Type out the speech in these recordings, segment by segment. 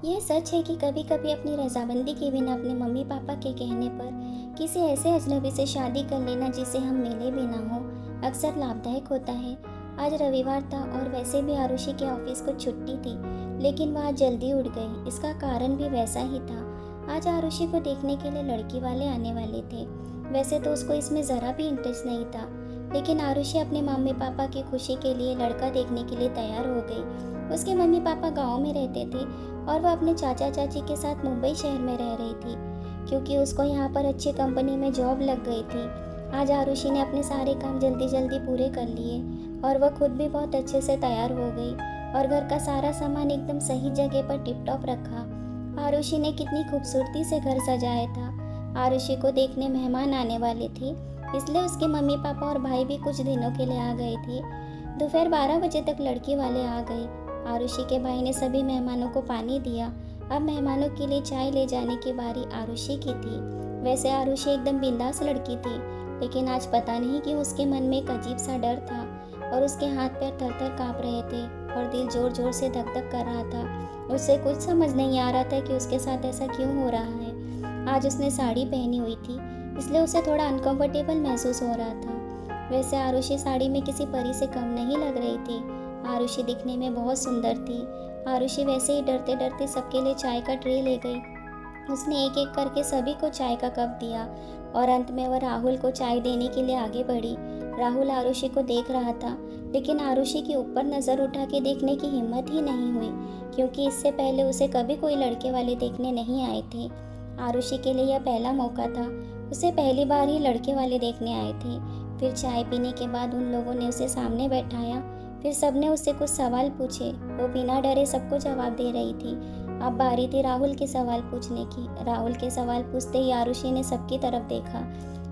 यह सच है कि कभी कभी अपनी रजामंदी के बिना अपने मम्मी पापा के कहने पर किसी ऐसे अजनबी से शादी कर लेना जिसे हम मिले भी ना हो, अक्सर लाभदायक होता है। आज रविवार था और वैसे भी आरुषि के ऑफिस को छुट्टी थी, लेकिन वह आज जल्दी उठ गई। इसका कारण भी वैसा ही था। आज आरुषि को देखने के लिए लड़की वाले आने वाले थे। वैसे तो उसको इसमें ज़रा भी इंटरेस्ट नहीं था, लेकिन आरुषि अपने मम्मी पापा की खुशी के लिए लड़का देखने के लिए तैयार हो गई। उसके मम्मी पापा गांव में रहते थे और वह अपने चाचा चाची के साथ मुंबई शहर में रह रही थी, क्योंकि उसको यहाँ पर अच्छी कंपनी में जॉब लग गई थी। आज आरुषि ने अपने सारे काम जल्दी जल्दी पूरे कर लिए और वह खुद भी बहुत अच्छे से तैयार हो गई और घर का सारा सामान एकदम सही जगह पर टिप टॉप रखा। आरुषि ने कितनी खूबसूरती से घर सजाया था। आरुषि को देखने मेहमान आने वाले थे, इसलिए उसके मम्मी पापा और भाई भी कुछ दिनों के लिए आ गए थे। दोपहर 12 बजे तक लड़की वाले आ गए। आरुषि के भाई ने सभी मेहमानों को पानी दिया। अब मेहमानों के लिए चाय ले जाने की बारी आरुषि की थी। वैसे आरुषि एकदम बिंदास लड़की थी, लेकिन आज पता नहीं क्यों उसके मन में एक अजीब सा डर था और उसके हाथ पैर थर थर काँप रहे थे और दिल जोर जोर से धक धक कर रहा था। उसे कुछ समझ नहीं आ रहा था कि उसके साथ ऐसा क्यों हो रहा है। आज उसने साड़ी पहनी हुई थी, इसलिए उसे थोड़ा अनकंफर्टेबल महसूस हो रहा था। वैसे आरुषि साड़ी में किसी परी से कम नहीं लग रही थी। आरुषि दिखने में बहुत सुंदर थी। आरुषि वैसे ही डरते डरते सबके लिए चाय का ट्रे ले गई। उसने एक एक करके सभी को चाय का कप दिया और अंत में वह राहुल को चाय देने के लिए आगे बढ़ी। राहुल आरुषि को देख रहा था, लेकिन आरुषि के ऊपर नज़र उठा के देखने की हिम्मत ही नहीं हुई, क्योंकि इससे पहले उसे कभी कोई लड़के वाले देखने नहीं आए थे। आरुषि के लिए यह पहला मौका था। उसे पहली बार ही लड़के वाले देखने आए थे। फिर चाय पीने के बाद उन लोगों ने उसे सामने बैठाया। फिर सबने उससे कुछ सवाल पूछे। वो बिना डरे सबको जवाब दे रही थी। अब बारी थी राहुल के सवाल पूछने की। राहुल के सवाल पूछते ही आरुषि ने सबकी तरफ देखा।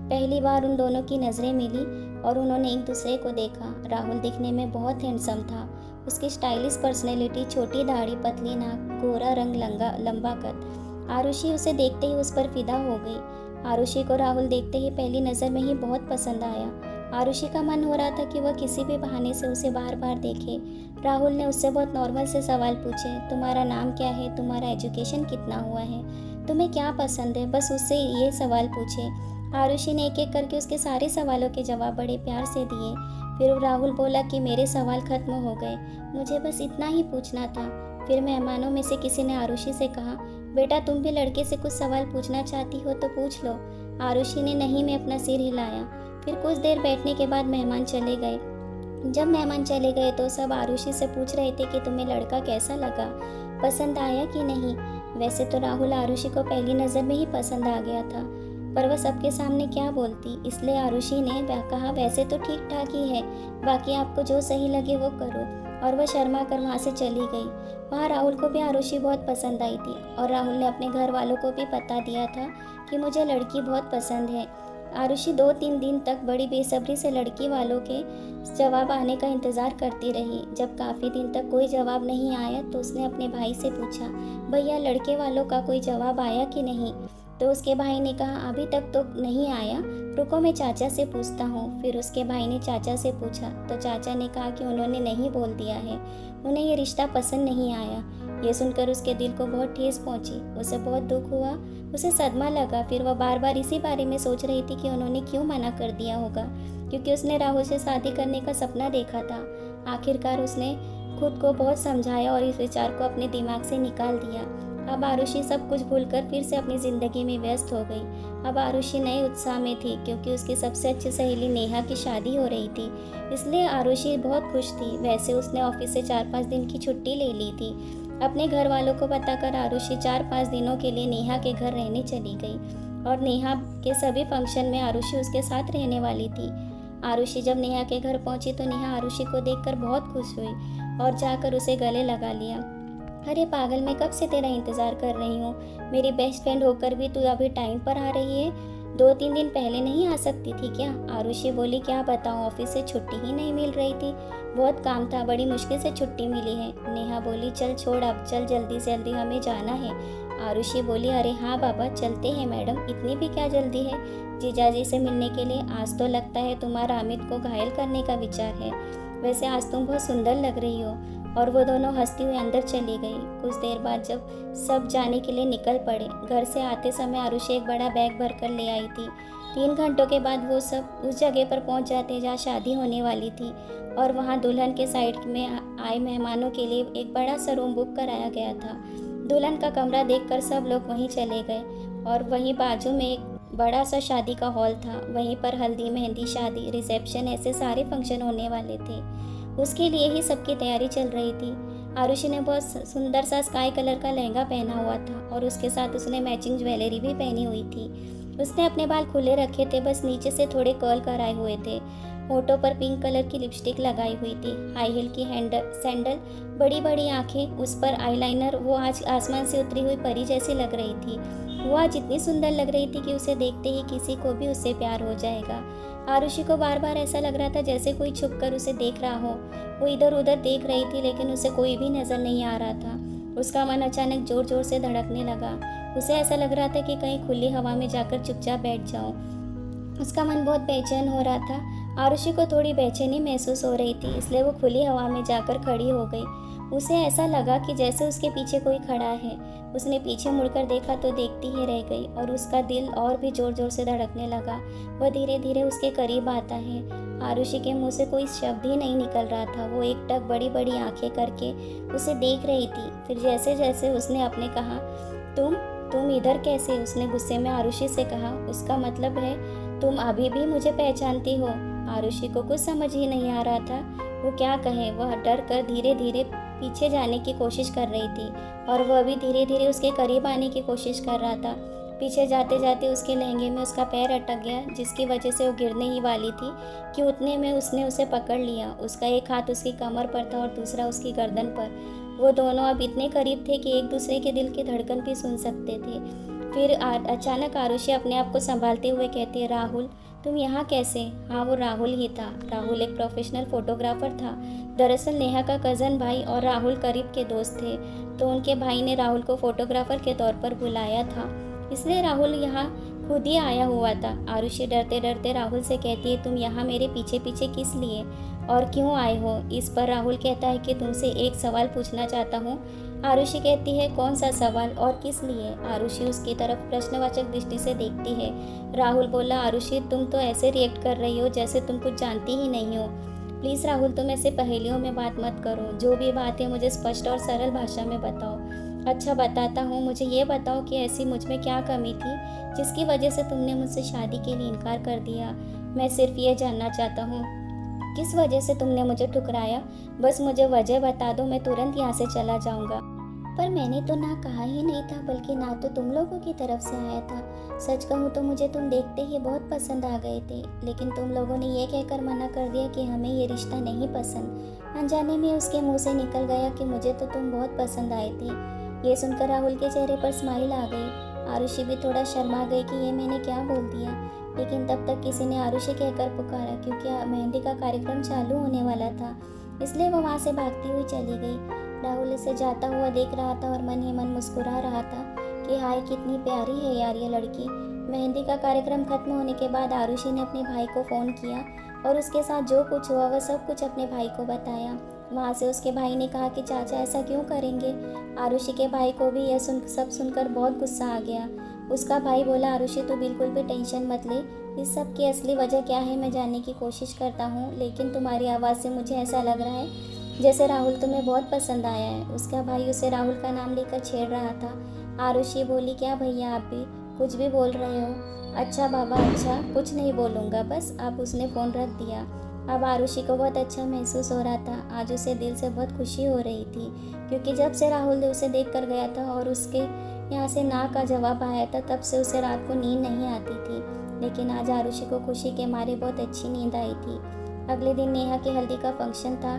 पहली बार उन दोनों की नज़रें मिली और उन्होंने एक दूसरे को देखा। राहुल दिखने में बहुत हैंडसम था। उसकी स्टाइलिश पर्सनैलिटी, छोटी दाढ़ी, पतली नाक, गोरा रंग, लंबा कद। आरुषि उसे देखते ही उस पर फिदा हो गई। आरुषि को राहुल देखते ही पहली नज़र में ही बहुत पसंद आया। आरुषि का मन हो रहा था कि वह किसी भी बहाने से उसे बार बार देखे। राहुल ने उससे बहुत नॉर्मल से सवाल पूछे। तुम्हारा नाम क्या है? तुम्हारा एजुकेशन कितना हुआ है? तुम्हें क्या पसंद है? बस उससे ये सवाल पूछे। आरुषि ने एक एक करके उसके सारे सवालों के जवाब बड़े प्यार से दिए। फिर राहुल बोला कि मेरे सवाल खत्म हो गए, मुझे बस इतना ही पूछना था। फिर मेहमानों में से किसी ने आरुषि से कहा, बेटा तुम भी लड़के से कुछ सवाल पूछना चाहती हो तो पूछ लो। आरुषि ने नहीं में अपना सिर हिलाया। फिर कुछ देर बैठने के बाद मेहमान चले गए। जब मेहमान चले गए तो सब आरुषि से पूछ रहे थे कि तुम्हें लड़का कैसा लगा, पसंद आया कि नहीं। वैसे तो राहुल आरुषि को पहली नज़र में ही पसंद आ गया था, पर वह सबके सामने क्या बोलती, इसलिए आरुषि ने कहा वैसे तो ठीक ठाक ही है, बाकी आपको जो सही लगे वो करो। और वह शर्मा कर वहाँ से चली गई। वहाँ राहुल को भी आरुषि बहुत पसंद आई थी और राहुल ने अपने घर वालों को भी बता दिया था कि मुझे लड़की बहुत पसंद है। आरुषि 2-3 दिन तक बड़ी बेसब्री से लड़की वालों के जवाब आने का इंतज़ार करती रही। जब काफ़ी दिन तक कोई जवाब नहीं आया तो उसने अपने भाई से पूछा, भैया लड़के वालों का कोई जवाब आया कि नहीं। तो उसके भाई ने कहा अभी तक तो नहीं आया, रुको मैं चाचा से पूछता हूँ। फिर उसके भाई ने चाचा से पूछा तो चाचा ने कहा कि उन्होंने नहीं बोल दिया है, उन्हें ये रिश्ता पसंद नहीं आया। ये सुनकर उसके दिल को बहुत ठेस पहुँची। उसे बहुत दुख हुआ, उसे सदमा लगा। फिर वह बार बार इसी बारे में सोच रही थी कि उन्होंने क्यों मना कर दिया होगा, क्योंकि उसने राहुल से शादी करने का सपना देखा था। आखिरकार उसने खुद को बहुत समझाया और इस विचार को अपने दिमाग से निकाल दिया। अब आरुषि सब कुछ भूलकर फिर से अपनी ज़िंदगी में व्यस्त हो गई। अब आरुषि नए उत्साह में थी, क्योंकि उसकी सबसे अच्छी सहेली नेहा की शादी हो रही थी, इसलिए आरुषि बहुत खुश थी। वैसे उसने ऑफिस से 4-5 दिन की छुट्टी ले ली थी। अपने घर वालों को बताकर आरुषि 4-5 दिनों के लिए नेहा के घर रहने चली गई और नेहा के सभी फंक्शन में आरुषि उसके साथ रहने वाली थी। आरुषि जब नेहा के घर पहुंची तो नेहा आरुषि को देखकर बहुत खुश हुई और जाकर उसे गले लगा लिया। अरे पागल, मैं कब से तेरा इंतज़ार कर रही हूँ, मेरी बेस्ट फ्रेंड होकर भी तू अभी टाइम पर आ रही है, 2-3 दिन पहले नहीं आ सकती थी क्या? आरुषि बोली, क्या बताऊँ, ऑफिस से छुट्टी ही नहीं मिल रही थी, बहुत काम था, बड़ी मुश्किल से छुट्टी मिली है। नेहा बोली, चल छोड़ अब, चल जल्दी से जल्दी हमें जाना है। आरुषि बोली, अरे हाँ बाबा चलते हैं मैडम, इतनी भी क्या जल्दी है जीजाजी से मिलने के लिए? आज तो लगता है तुम्हारा अमित को घायल करने का विचार है। वैसे आज तुम बहुत सुंदर लग रही हो। और वो दोनों हंसती हुई अंदर चली गई। कुछ देर बाद जब सब जाने के लिए निकल पड़े, घर से आते समय आरुषि एक बड़ा बैग भर कर ले आई थी। 3 घंटों के बाद वो सब उस जगह पर पहुंच जाते जहाँ शादी होने वाली थी, और वहाँ दुल्हन के साइड में आए मेहमानों के लिए एक बड़ा सा रूम बुक कराया गया था। दुल्हन का कमरा देखकर सब लोग वहीं चले गए, और वहीं बाजू में एक बड़ा सा शादी का हॉल था। वहीं पर हल्दी, मेहंदी, शादी, रिसेप्शन, ऐसे सारे फंक्शन होने वाले थे। उसके लिए ही सबकी तैयारी चल रही थी। आरुषि ने बहुत सुंदर सा स्काई कलर का लहंगा पहना हुआ था, और उसके साथ उसने मैचिंग ज्वेलरी भी पहनी हुई थी। उसने अपने बाल खुले रखे थे, बस नीचे से थोड़े कर्ल कराए हुए थे। होठों पर पिंक कलर की लिपस्टिक लगाई हुई थी, हाई हील की सैंडल, बड़ी बड़ी आंखें, उस पर आईलाइनर। वो आज आसमान से उतरी हुई परी जैसी लग रही थी। वो आज इतनी सुंदर लग रही थी कि उसे देखते ही किसी को भी उससे प्यार हो जाएगा। आरुषि को बार बार ऐसा लग रहा था जैसे कोई छुप कर उसे देख रहा हो। वो इधर उधर देख रही थी, लेकिन उसे कोई भी नजर नहीं आ रहा था। उसका मन अचानक जोर जोर से धड़कने लगा। उसे ऐसा लग रहा था कि कहीं खुली हवा में जाकर चुपचाप बैठ जाऊं। उसका मन बहुत बेचैन हो रहा था। आरुषि को थोड़ी बेचैनी महसूस हो रही थी, इसलिए वो खुली हवा में जाकर खड़ी हो गई। उसे ऐसा लगा कि जैसे उसके पीछे कोई खड़ा है। उसने पीछे मुड़कर देखा तो देखती ही रह गई, और उसका दिल और भी जोर जोर से धड़कने लगा। वह धीरे धीरे उसके करीब आता है। आरुषि के मुंह से कोई शब्द ही नहीं निकल रहा था। वो एकटक बड़ी बड़ी आंखें करके उसे देख रही थी। फिर जैसे जैसे उसने अपने कहा, तुम इधर कैसे? उसने गुस्से में आरुषि से कहा। उसका मतलब है तुम अभी भी मुझे पहचानती हो? आरुषि को कुछ समझ ही नहीं आ रहा था वो क्या कहे। वह डर कर धीरे धीरे पीछे जाने की कोशिश कर रही थी, और वह भी धीरे धीरे उसके करीब आने की कोशिश कर रहा था। पीछे जाते जाते उसके लहंगे में उसका पैर अटक गया, जिसकी वजह से वो गिरने ही वाली थी कि उतने में उसने उसे पकड़ लिया। उसका एक हाथ उसकी कमर पर था और दूसरा उसकी गर्दन पर। वो दोनों अब इतने करीब थे कि एक दूसरे के दिल की धड़कन भी सुन सकते थे। फिर अचानक आरुषि अपने आप को संभालते हुए कहती है, राहुल तुम यहाँ कैसे? हाँ, वो राहुल ही था। राहुल एक प्रोफेशनल फोटोग्राफर था। दरअसल नेहा का कज़न भाई और राहुल करीब के दोस्त थे, तो उनके भाई ने राहुल को फोटोग्राफर के तौर पर बुलाया था, इसलिए राहुल यहाँ खुद ही आया हुआ था। आरुषि डरते डरते राहुल से कहती है, तुम यहाँ मेरे पीछे पीछे किस लिए और क्यों आए हो? इस पर राहुल कहता है कि तुमसे एक सवाल पूछना चाहता हूँ। आरुषि कहती है, कौन सा सवाल और किस लिए? आरुषि उसकी तरफ प्रश्नवाचक दृष्टि से देखती है। राहुल बोला, आरुषि तुम तो ऐसे रिएक्ट कर रही हो जैसे तुम कुछ जानती ही नहीं हो। प्लीज़ राहुल, तुम ऐसे पहेलियों में बात मत करो। जो भी बात है मुझे स्पष्ट और सरल भाषा में बताओ। अच्छा बताता हूँ, मुझे ये बताओ कि ऐसी मुझ में क्या कमी थी जिसकी वजह से तुमने मुझसे शादी के लिए इनकार कर दिया। मैं सिर्फ ये जानना चाहता हूँ, किस वजह से तुमने मुझे ठुकराया? बस मुझे वजह बता दो, मैं तुरंत यहाँ से चला जाऊँगा। पर मैंने तो ना कहा ही नहीं था, बल्कि ना तो तुम लोगों की तरफ से आया था। सच कहूँ तो मुझे तुम देखते ही बहुत पसंद आ गए थे, लेकिन तुम लोगों ने ये कहकर मना कर दिया कि हमें ये रिश्ता नहीं पसंद। अनजाने में उसके मुंह से निकल गया कि मुझे तो तुम बहुत पसंद आए थे। ये सुनकर राहुल के चेहरे पर स्माइल आ गई। आरुषि भी थोड़ा शर्मा गई कि ये मैंने क्या बोल दिया, लेकिन तब तक किसी ने आरुषि कहकर पुकारा, क्योंकि मेहंदी का कार्यक्रम चालू होने वाला था, इसलिए वो वहाँ से भागती हुई चली गई। राहुल इसे जाता हुआ देख रहा था और मन ही मन मुस्कुरा रहा था कि हाय कितनी प्यारी है यार ये लड़की। मेहंदी का कार्यक्रम खत्म होने के बाद आरुषि ने अपने भाई को फ़ोन किया और उसके साथ जो कुछ हुआ वह सब कुछ अपने भाई को बताया। वहाँ से उसके भाई ने कहा कि चाचा ऐसा क्यों करेंगे। आरुषि के भाई को भी यह सब सुनकर बहुत गुस्सा आ गया। उसका भाई बोला, आरुषि तू बिल्कुल भी टेंशन मत ले, इस सब की असली वजह क्या है मैं जानने की कोशिश करता हूँ, लेकिन तुम्हारी आवाज़ से मुझे ऐसा लग रहा है जैसे राहुल तुम्हें बहुत पसंद आया है। उसका भाई उसे राहुल का नाम लेकर छेड़ रहा था। आरुषि बोली, क्या भैया आप भी कुछ भी बोल रहे हो? अच्छा बाबा, अच्छा कुछ नहीं बोलूँगा बस। अब उसने फ़ोन रख दिया। अब आरुषि को बहुत अच्छा महसूस हो रहा था। आज उसे दिल से बहुत खुशी हो रही थी, क्योंकि जब से राहुल उसे देख कर गया था और उसके यहाँ से ना का जवाब आया था, तब से उसे रात को नींद नहीं आती थी। लेकिन आज आरुषि को खुशी के मारे बहुत अच्छी नींद आई थी। अगले दिन नेहा के हल्दी का फंक्शन था,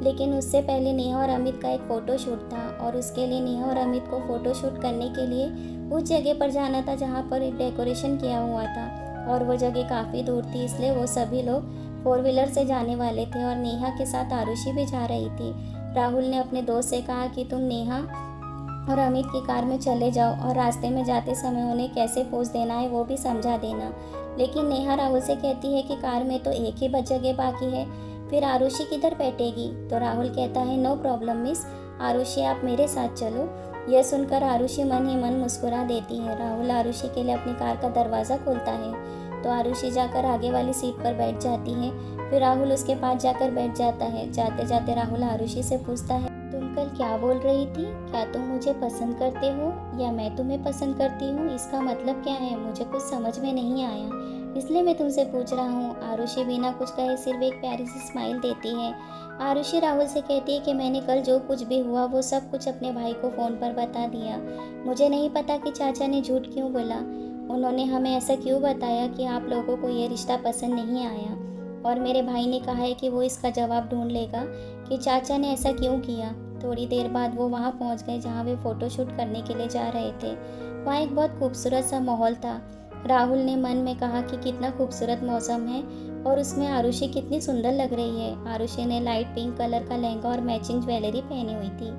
लेकिन उससे पहले नेहा और अमित का एक फ़ोटो शूट था, और उसके लिए नेहा और अमित को फ़ोटो शूट करने के लिए उस जगह पर जाना था जहाँ पर डेकोरेशन किया हुआ था, और वो जगह काफ़ी दूर थी, इसलिए वो सभी लोग 4 व्हीलर से जाने वाले थे और नेहा के साथ आरुषि भी जा रही थी। राहुल ने अपने दोस्त से कहा कि तुम नेहा और अमित की कार में चले जाओ और रास्ते में जाते समय उन्हें कैसे पोज देना है वो भी समझा देना। लेकिन नेहा राहुल से कहती है कि कार में तो एक ही जगह बाकी है, फिर आरुषि किधर बैठेगी? तो राहुल कहता है नो प्रॉब्लम मिस, आरुषि आप मेरे साथ चलो। यह सुनकर आरुषि मन ही मन मुस्कुरा देती है। राहुल आरुषि के लिए अपनी कार का दरवाज़ा खोलता है तो आरुषि जाकर आगे वाली सीट पर बैठ जाती है। फिर राहुल उसके पास जाकर बैठ जाता है। जाते जाते राहुल आरुषि से पूछता है तुम कल क्या बोल रही थी? क्या तुम मुझे पसंद करते हो या मैं तुम्हें पसंद करती हूँ? इसका मतलब क्या है? मुझे कुछ समझ में नहीं आया, इसलिए मैं तुमसे पूछ रहा हूँ। आरुषि बिना कुछ कहे सिर्फ एक प्यारी सी स्माइल देती है। आरुषि राहुल से कहती है कि मैंने कल जो कुछ भी हुआ वो सब कुछ अपने भाई को फ़ोन पर बता दिया। मुझे नहीं पता कि चाचा ने झूठ क्यों बोला। उन्होंने हमें ऐसा क्यों बताया कि आप लोगों को ये रिश्ता पसंद नहीं आया, और मेरे भाई ने कहा है कि वो इसका जवाब ढूंढ लेगा कि चाचा ने ऐसा क्यों किया। थोड़ी देर बाद वो वहाँ पहुँच गए जहाँ वे फ़ोटोशूट करने के लिए जा रहे थे। वहाँ एक बहुत खूबसूरत सा माहौल था। राहुल ने मन में कहा कि कितना खूबसूरत मौसम है और उसमें आरुषि कितनी सुंदर लग रही है। आरुषि ने लाइट पिंक कलर का लहंगा और मैचिंग ज्वेलरी पहनी हुई थी।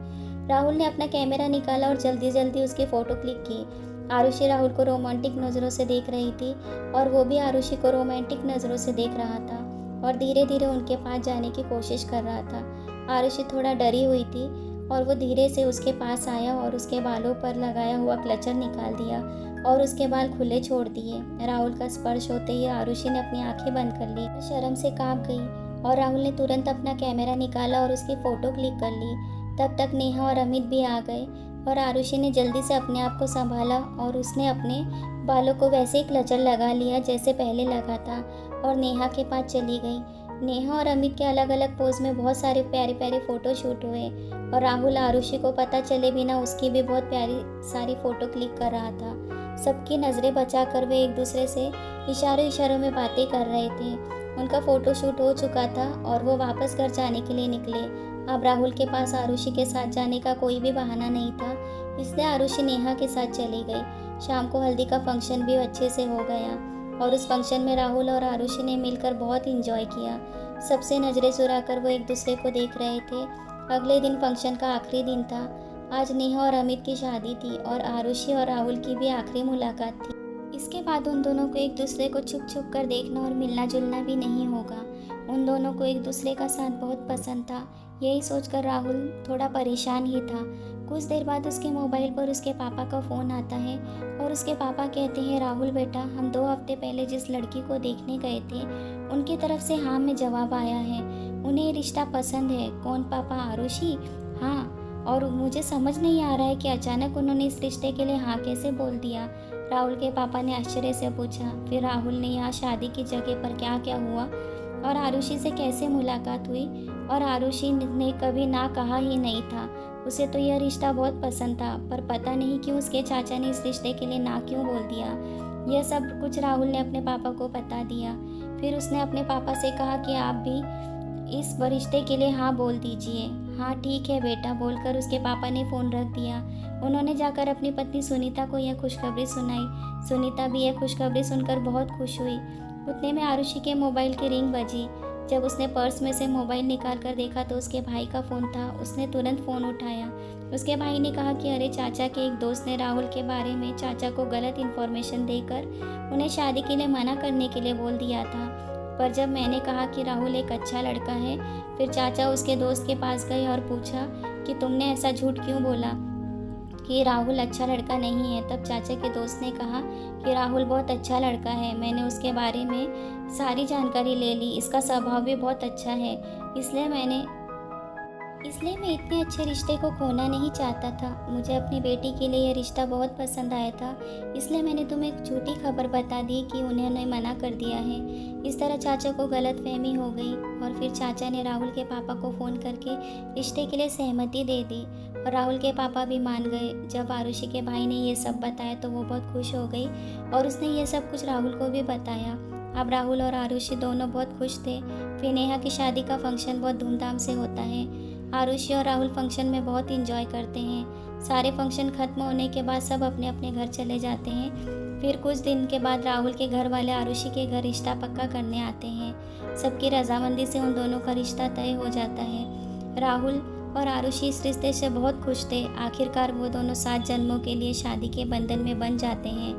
राहुल ने अपना कैमरा निकाला और जल्दी जल्दी उसकी फ़ोटो क्लिक की। आरुषि राहुल को रोमांटिक नज़रों से देख रही थी और वो भी आरुषि को रोमांटिक नज़रों से देख रहा था और धीरे धीरे उनके पास जाने की कोशिश कर रहा था। आरुषि थोड़ा डरी हुई थी और वो धीरे से उसके पास आया और उसके बालों पर लगाया हुआ क्लचर निकाल दिया और उसके बाल खुले छोड़ दिए। राहुल का स्पर्श होते ही आरुषि ने अपनी आंखें बंद कर ली, शर्म से कांप गई और राहुल ने तुरंत अपना कैमरा निकाला और उसकी फ़ोटो क्लिक कर ली। तब तक नेहा और अमित भी आ गए और आरुषि ने जल्दी से अपने आप को संभाला और उसने अपने बालों को वैसे ही क्लचर लगा लिया जैसे पहले लगा था और नेहा के पास चली गई। नेहा और अमित के अलग अलग पोज में बहुत सारे प्यारे प्यारे फ़ोटो शूट हुए और राहुल आरुषि को पता चले बिना उसकी भी बहुत प्यारी सारी फ़ोटो क्लिक कर रहा था। सबकी नज़रें बचाकर वे एक दूसरे से इशारों इशारों में बातें कर रहे थे। उनका फ़ोटो शूट हो चुका था और वो वापस घर जाने के लिए निकले। अब राहुल के पास आरुषि के साथ जाने का कोई भी बहाना नहीं था, इसलिए आरुषि नेहा के साथ चली गई। शाम को हल्दी का फंक्शन भी अच्छे से हो गया और उस फंक्शन में राहुल और आरुषि ने मिलकर बहुत इंजॉय किया। सबसे नज़रें चुराकर वो एक दूसरे को देख रहे थे। अगले दिन फंक्शन का आखिरी दिन था। आज नेहा और अमित की शादी थी और आरुषि और राहुल की भी आखिरी मुलाकात थी। इसके बाद उन दोनों को एक दूसरे को छुप छुप कर देखना और मिलना जुलना भी नहीं होगा। उन दोनों को एक दूसरे का साथ बहुत पसंद था। यही सोचकर राहुल थोड़ा परेशान ही था। कुछ देर बाद उसके मोबाइल पर उसके पापा का फ़ोन आता है और उसके पापा कहते हैं राहुल बेटा, हम 2 हफ्ते पहले जिस लड़की को देखने गए थे उनकी तरफ से हाँ में जवाब आया है। उन्हें ये रिश्ता पसंद है। कौन पापा? आरुषि? हाँ। और मुझे समझ नहीं आ रहा है कि अचानक उन्होंने इस रिश्ते के लिए हाँ कैसे बोल दिया। राहुल के पापा ने आश्चर्य से पूछा। फिर राहुल ने यहाँ शादी की जगह पर क्या क्या हुआ और आरुषि से कैसे मुलाकात हुई, और आरुषि ने कभी ना कहा ही नहीं था। उसे तो यह रिश्ता बहुत पसंद था, पर पता नहीं क्यों उसके चाचा ने इस रिश्ते के लिए ना क्यों बोल दिया। यह सब कुछ राहुल ने अपने पापा को बता दिया। फिर उसने अपने पापा से कहा कि आप भी इस रिश्ते के लिए हाँ बोल दीजिए। हाँ ठीक है बेटा बोलकर उसके पापा ने फ़ोन रख दिया। उन्होंने जाकर अपनी पत्नी सुनीता को यह खुशखबरी सुनाई। सुनीता भी यह खुशखबरी सुनकर बहुत खुश हुई। उतने में आरुषि के मोबाइल की रिंग बजी। जब उसने पर्स में से मोबाइल निकाल कर देखा तो उसके भाई का फ़ोन था। उसने तुरंत फ़ोन उठाया। उसके भाई ने कहा कि अरे चाचा के एक दोस्त ने राहुल के बारे में चाचा को गलत इन्फॉर्मेशन देकर उन्हें शादी के लिए मना करने के लिए बोल दिया था। पर जब मैंने कहा कि राहुल एक अच्छा लड़का है, फिर चाचा उसके दोस्त के पास गए और पूछा कि तुमने ऐसा झूठ क्यों बोला कि राहुल अच्छा लड़का नहीं है। तब चाचा के दोस्त ने कहा कि राहुल बहुत अच्छा लड़का है, मैंने उसके बारे में सारी जानकारी ले ली, इसका स्वभाव भी बहुत अच्छा है, इसलिए मैं इतने अच्छे रिश्ते को खोना नहीं चाहता था। मुझे अपनी बेटी के लिए यह रिश्ता बहुत पसंद आया था, इसलिए मैंने तुम्हें एक झूठी खबर बता दी कि उन्होंने मना कर दिया है। इस तरह चाचा को गलतफहमी हो गई और फिर चाचा ने राहुल के पापा को फ़ोन करके रिश्ते के लिए सहमति दे दी और राहुल के पापा भी मान गए। जब आरुषि के भाई ने ये सब बताया तो वो बहुत खुश हो गई और उसने ये सब कुछ राहुल को भी बताया। अब राहुल और आरुषि दोनों बहुत खुश थे। फिर नेहा की शादी का फंक्शन बहुत धूमधाम से होता है। आरुषि और राहुल फंक्शन में बहुत इंजॉय करते हैं। सारे फंक्शन खत्म होने के बाद सब अपने अपने घर चले जाते हैं। फिर कुछ दिन के बाद राहुल के घर वाले आरुषि के घर रिश्ता पक्का करने आते हैं। सबकी रजामंदी से उन दोनों का रिश्ता तय हो जाता है। राहुल और आरुषि इस रिश्ते से बहुत खुश थे। आखिरकार वो दोनों 7 जन्मों के लिए शादी के बंधन में बंध जाते हैं।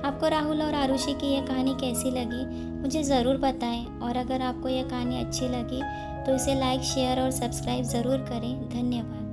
आपको राहुल और आरुषि की यह कहानी कैसी लगी मुझे ज़रूर बताएं, और अगर आपको यह कहानी अच्छी लगी तो इसे लाइक शेयर और सब्सक्राइब ज़रूर करें। धन्यवाद।